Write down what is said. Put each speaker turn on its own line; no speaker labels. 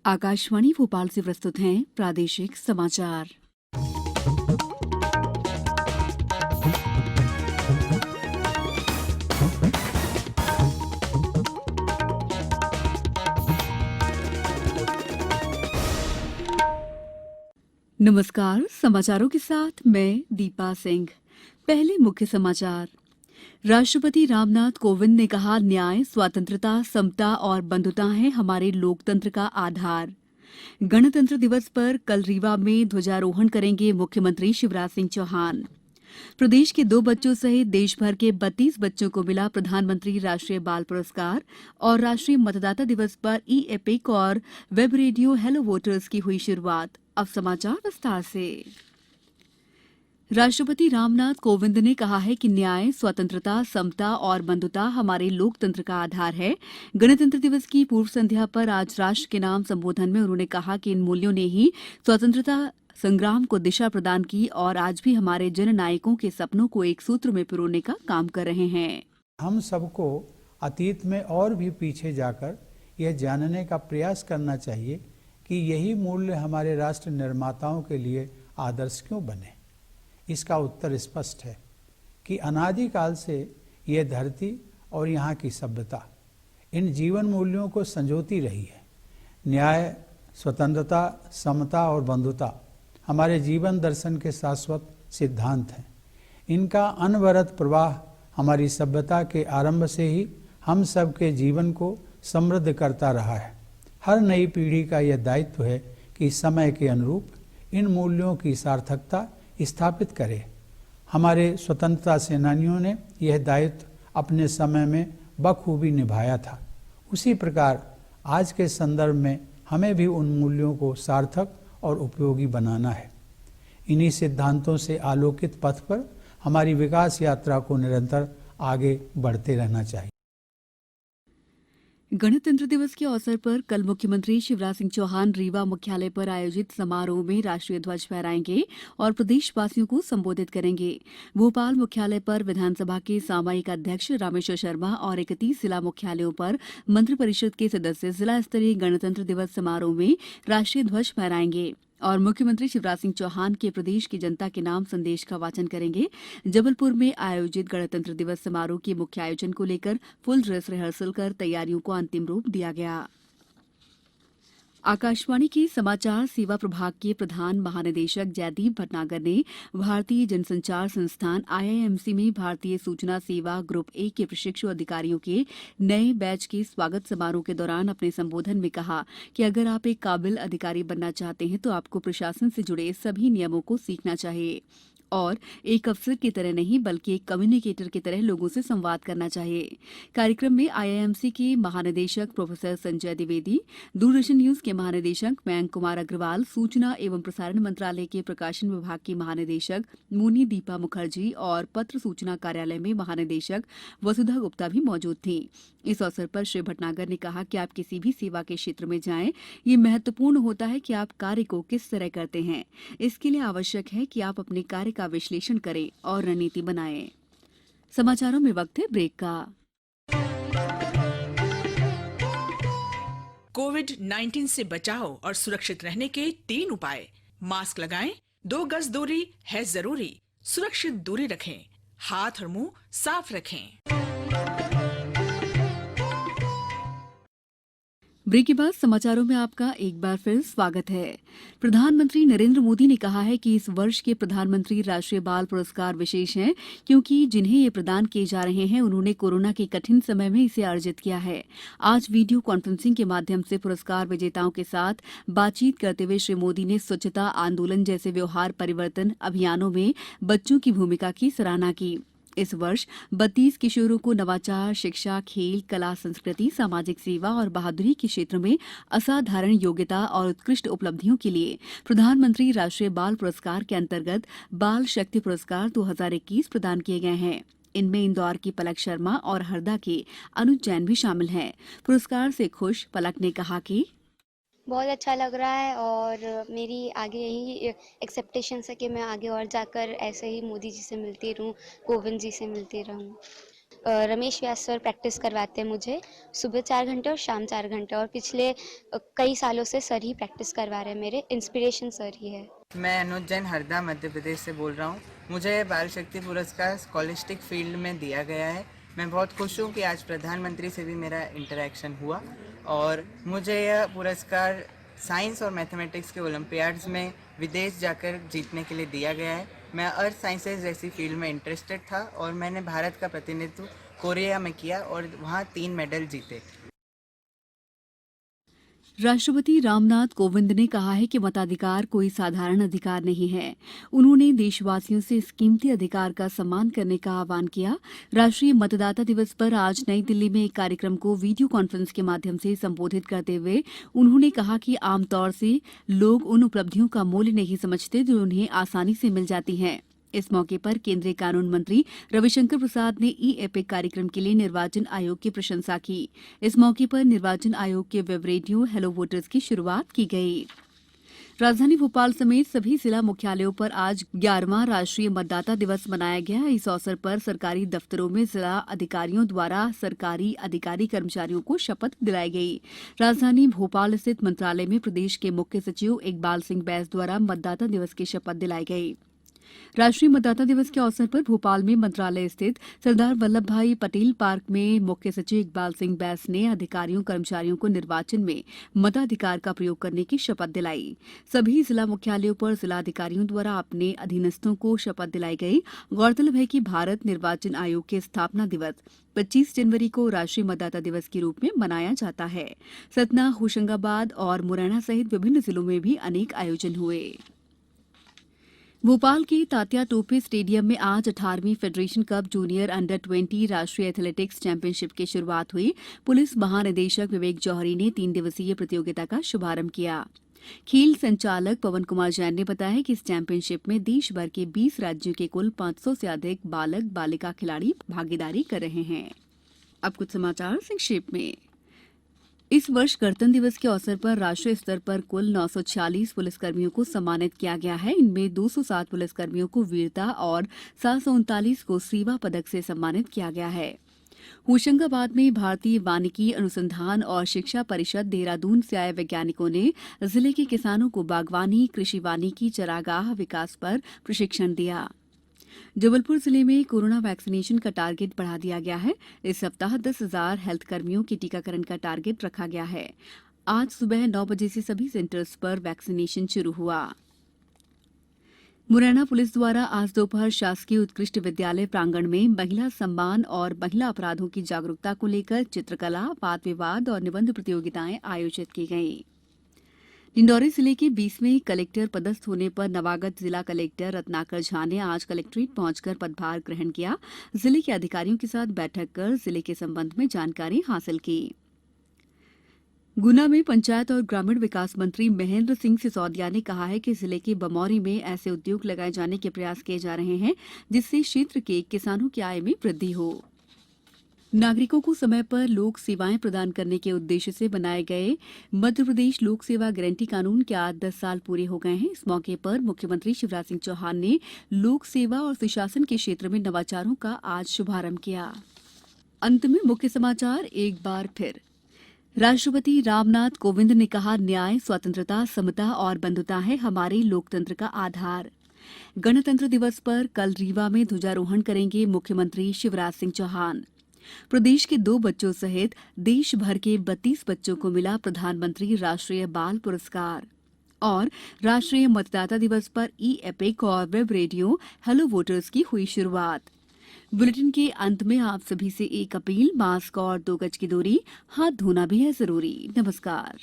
आकाशवाणी भोपाल से प्रस्तुत हैं प्रादेशिक समाचार। नमस्कार, समाचारों के साथ मैं दीपा सिंह। पहले मुख्य समाचार। राष्ट्रपति रामनाथ कोविंद ने कहा, न्याय, स्वतंत्रता, समता और बंधुता हैं हमारे लोकतंत्र का आधार। गणतंत्र दिवस पर कल रीवा में ध्वजारोहण करेंगे मुख्यमंत्री शिवराज सिंह चौहान। प्रदेश के 2 बच्चों सहित देश भर के 32 बच्चों को मिला प्रधानमंत्री राष्ट्रीय बाल पुरस्कार। और राष्ट्रीय मतदाता दिवस पर ई-एपिक और वेब रेडियो हेलो वोटर्स की हुई शुरुआत। अब समाचार विस्तार से। राष्ट्रपति रामनाथ कोविंद ने कहा है कि न्याय, स्वतंत्रता, समता और बंधुता हमारे लोकतंत्र का आधार है। गणतंत्र दिवस की पूर्व संध्या पर आज राष्ट्र के नाम संबोधन में उन्होंने कहा कि इन मूल्यों ने ही स्वतंत्रता संग्राम को दिशा प्रदान की और आज भी हमारे जननायकों के सपनों को एक सूत्र में पिरोने का काम कर रहे हैं।
हम सबको अतीत में और भी पीछे जाकर यह जानने का प्रयास करना चाहिए कि यही मूल्य हमारे राष्ट्र निर्माताओं के लिए आदर्श क्यों बने। इसका उत्तर स्पष्ट है कि अनादिकाल से यह धरती और यहाँ की सभ्यता इन जीवन मूल्यों को संजोती रही है। न्याय, स्वतंत्रता, समता और बंधुता हमारे जीवन दर्शन के शाश्वत सिद्धांत हैं। इनका अनवरत प्रवाह हमारी सभ्यता के आरंभ से ही हम सब के जीवन को समृद्ध करता रहा है। हर नई पीढ़ी का यह दायित्व है कि समय के अनुरूप इन मूल्यों की सार्थकता स्थापित करे। हमारे स्वतंत्रता सेनानियों ने यह दायित्व अपने समय में बखूबी निभाया था। उसी प्रकार आज के संदर्भ में हमें भी उन मूल्यों को सार्थक और उपयोगी बनाना है। इन्हीं सिद्धांतों से आलोकित पथ पर हमारी विकास यात्रा को निरंतर आगे बढ़ते रहना चाहिए।
गणतंत्र दिवस के अवसर पर कल मुख्यमंत्री शिवराज सिंह चौहान रीवा मुख्यालय पर आयोजित समारोह में राष्ट्रीय ध्वज फहराएंगे और प्रदेशवासियों को संबोधित करेंगे। भोपाल मुख्यालय पर विधानसभा के सामयिक अध्यक्ष रामेश्वर शर्मा और 31 जिला मुख्यालयों पर मंत्रिपरिषद के सदस्य जिला स्तरीय गणतंत्र दिवस समारोह में राष्ट्रीय ध्वज फहराएंगे और मुख्यमंत्री शिवराज सिंह चौहान के प्रदेश की जनता के नाम संदेश का वाचन करेंगे। जबलपुर में आयोजित गणतंत्र दिवस समारोह के मुख्य आयोजन को लेकर फुल ड्रेस रिहर्सल कर तैयारियों को अंतिम रूप दिया गया। आकाशवाणी के समाचार सेवा प्रभाग के प्रधान महानिदेशक जयदीप भटनागर ने भारतीय जनसंचार संस्थान आईआईएमसी में भारतीय सूचना सेवा ग्रुप ए के प्रशिक्षु अधिकारियों के नए बैच के स्वागत समारोह के दौरान अपने संबोधन में कहा कि अगर आप एक काबिल अधिकारी बनना चाहते हैं तो आपको प्रशासन से जुड़े सभी नियमों को सीखना चाहिए और एक अफसर की तरह नहीं बल्कि एक कम्युनिकेटर की तरह लोगों से संवाद करना चाहिए। कार्यक्रम में आईआईएमसी के महानिदेशक प्रोफेसर संजय द्विवेदी, दूरदर्शन न्यूज के महानिदेशक मयंक कुमार अग्रवाल, सूचना एवं प्रसारण मंत्रालय के प्रकाशन विभाग की महानिदेशक मुनी दीपा मुखर्जी और पत्र सूचना कार्यालय में महानिदेशक वसुधा गुप्ता भी मौजूद थी। इस अवसर पर श्री भटनागर ने कहा कि आप किसी भी सेवा के क्षेत्र में जाएं, ये महत्वपूर्ण होता है कि आप कार्य को किस तरह करते हैं। इसके लिए आवश्यक है कि आप अपने कार्य का विश्लेषण करें और रणनीति बनाएं। समाचारों में वक्त है ब्रेक का।
कोविड-19 से बचाव और सुरक्षित रहने के 3 उपाय। मास्क लगाएं, 2 गज दूरी है जरूरी, सुरक्षित दूरी रखें, हाथ और मुंह साफ रखें।
ब्रेक के बाद समाचारों में आपका एक बार फिर स्वागत है। प्रधानमंत्री नरेंद्र मोदी ने कहा है कि इस वर्ष के प्रधानमंत्री राष्ट्रीय बाल पुरस्कार विशेष हैं क्योंकि जिन्हें ये प्रदान किए जा रहे हैं उन्होंने कोरोना के कठिन समय में इसे अर्जित किया है। आज वीडियो कॉन्फ्रेंसिंग के माध्यम से पुरस्कार विजेताओं के साथ बातचीत करते हुए श्री मोदी ने स्वच्छता आंदोलन जैसे व्यवहार परिवर्तन अभियानों में बच्चों की भूमिका की सराहना की। इस वर्ष 32 किशोरों को नवाचार, शिक्षा, खेल, कला, संस्कृति, सामाजिक सेवा और बहादुरी के क्षेत्र में असाधारण योग्यता और उत्कृष्ट उपलब्धियों के लिए प्रधानमंत्री राष्ट्रीय बाल पुरस्कार के अंतर्गत बाल शक्ति पुरस्कार 2021 प्रदान किए गए हैं। इनमें इंदौर की पलक शर्मा और हरदा के अनुज जैन भी शामिल हैं। पुरस्कार से खुश पलक ने कहा कि
बहुत अच्छा लग रहा है और मेरी आगे यही एक्सेप्टेशंस है कि मैं आगे और जाकर ऐसे ही मोदी जी से मिलती रहूं, कोविंद जी से मिलती रहूं। रमेश व्यास सर प्रैक्टिस करवाते हैं मुझे सुबह 4 घंटे और शाम 4 घंटे, और पिछले कई सालों से सर ही प्रैक्टिस करवा रहे हैं, मेरे इंस्पिरेशन सर ही है।
मैं अनुज जैन हरदा मध्य प्रदेश से बोल रहा हूँ। मुझे बाल शक्ति पुरस्कार स्कॉलिस्टिक फील्ड में दिया गया है। मैं बहुत खुश हूँ कि आज प्रधानमंत्री से भी मेरा इंटरेक्शन हुआ और मुझे यह पुरस्कार साइंस और मैथमेटिक्स के ओलंपियाड्स में विदेश जाकर जीतने के लिए दिया गया है। मैं अर्थ साइंसेज जैसी फील्ड में इंटरेस्टेड था और मैंने भारत का प्रतिनिधित्व कोरिया में किया और वहाँ 3 मेडल जीते।
राष्ट्रपति रामनाथ कोविंद ने कहा है कि मताधिकार कोई साधारण अधिकार नहीं है। उन्होंने देशवासियों से इस कीमती अधिकार का सम्मान करने का आह्वान किया। राष्ट्रीय मतदाता दिवस पर आज नई दिल्ली में एक कार्यक्रम को वीडियो कॉन्फ्रेंस के माध्यम से संबोधित करते हुए उन्होंने कहा कि आमतौर से लोग उन उपलब्धियों का मूल्य नहीं समझते जो उन्हें आसानी से मिल जाती हैं। इस मौके पर केंद्रीय कानून मंत्री रविशंकर प्रसाद ने ई-एपिक कार्यक्रम के लिए निर्वाचन आयोग की प्रशंसा की। इस मौके पर निर्वाचन आयोग के वेब रेडियो हेलो वोटर्स की शुरुआत की गई। राजधानी भोपाल समेत सभी जिला मुख्यालयों पर आज 11वां राष्ट्रीय मतदाता दिवस मनाया गया। इस अवसर पर सरकारी दफ्तरों में जिला अधिकारियों द्वारा सरकारी अधिकारी कर्मचारियों को शपथ दिलाई गई। राजधानी भोपाल स्थित मंत्रालय में प्रदेश के मुख्य सचिव इकबाल सिंह बैस द्वारा मतदाता दिवस की शपथ दिलाई गई। राष्ट्रीय मतदाता दिवस के अवसर पर भोपाल में मंत्रालय स्थित सरदार वल्लभ भाई पटेल पार्क में मुख्य सचिव इकबाल सिंह बैस ने अधिकारियों कर्मचारियों को निर्वाचन में मताधिकार का प्रयोग करने की शपथ दिलाई। सभी जिला मुख्यालयों पर जिला अधिकारियों द्वारा अपने अधीनस्थों को शपथ दिलाई गई। गौरतलब है कि भारत निर्वाचन आयोग के स्थापना दिवस 25 जनवरी को राष्ट्रीय मतदाता दिवस के रूप में मनाया जाता है। सतना, होशंगाबाद और मुरैना सहित विभिन्न जिलों में भी अनेक आयोजन हुए। भोपाल के तात्या टोपे स्टेडियम में आज 18वीं फेडरेशन कप जूनियर अंडर 20 राष्ट्रीय एथलेटिक्स चैंपियनशिप की शुरुआत हुई। पुलिस महानिदेशक विवेक जौहरी ने 3 दिवसीय प्रतियोगिता का शुभारंभ किया। खेल संचालक पवन कुमार जैन ने बताया कि इस चैंपियनशिप में देश भर के 20 राज्यों के कुल 500 से अधिक बालक बालिका खिलाड़ी भागीदारी कर रहे हैं। अब कुछ समाचार संक्षेप में। इस वर्ष गणतंत्र दिवस के अवसर पर राष्ट्रीय स्तर पर कुल 946 पुलिसकर्मियों को सम्मानित किया गया है। इनमें 207 पुलिसकर्मियों को वीरता और 739 को सेवा पदक से सम्मानित किया गया है। होशंगाबाद में भारतीय वानिकी अनुसंधान और शिक्षा परिषद देहरादून से आए वैज्ञानिकों ने जिले के किसानों को बागवानी, कृषि वानिकी, चारागाह विकास पर प्रशिक्षण दिया। जबलपुर जिले में कोरोना वैक्सीनेशन का टारगेट बढ़ा दिया गया है। इस सप्ताह 10,000 हेल्थ कर्मियों के टीकाकरण का टारगेट रखा गया है। आज सुबह 9 बजे से सभी सेंटर्स पर वैक्सीनेशन शुरू हुआ। मुरैना पुलिस द्वारा आज दोपहर शासकीय उत्कृष्ट विद्यालय प्रांगण में महिला सम्मान और महिला अपराधों की जागरूकता को लेकर चित्रकला, वाद विवाद और निबंध प्रतियोगिताएं आयोजित की गईं। डिंडौरी जिले के 20वें कलेक्टर पदस्थ होने पर नवागत जिला कलेक्टर रत्नाकर झा ने आज कलेक्ट्रेट पहुंचकर पदभार ग्रहण किया। जिले के अधिकारियों के साथ बैठक कर जिले के संबंध में जानकारी हासिल की। गुना में पंचायत और ग्रामीण विकास मंत्री महेंद्र सिंह सिसोदिया ने कहा है कि जिले के बमौरी में ऐसे उद्योग लगाए जाने के प्रयास किए जा रहे हैं जिससे क्षेत्र के किसानों की आय में वृद्धि हो। नागरिकों को समय पर लोक सेवाएं प्रदान करने के उद्देश्य से बनाए गए मध्य प्रदेश लोक सेवा गारंटी कानून के आज 10 साल पूरे हो गए हैं। इस मौके पर मुख्यमंत्री शिवराज सिंह चौहान ने लोक सेवा और सुशासन के क्षेत्र में नवाचारों का आज शुभारंभ किया। अंत में मुख्य समाचार एक बार फिर। राष्ट्रपति रामनाथ कोविंद ने कहा, न्याय, स्वतंत्रता, समता और बंधुता है हमारे लोकतंत्र का आधार। गणतंत्र दिवस पर कल रीवा में ध्वजारोहण करेंगे मुख्यमंत्री शिवराज सिंह चौहान। प्रदेश के 2 बच्चों सहित देश भर के 32 बच्चों को मिला प्रधानमंत्री राष्ट्रीय बाल पुरस्कार। और राष्ट्रीय मतदाता दिवस पर ई-एपिक और वेब रेडियो हेलो वोटर्स की हुई शुरुआत। बुलेटिन के अंत में आप सभी से एक अपील, मास्क और 2 गज की दूरी, हाथ धोना भी है जरूरी। नमस्कार।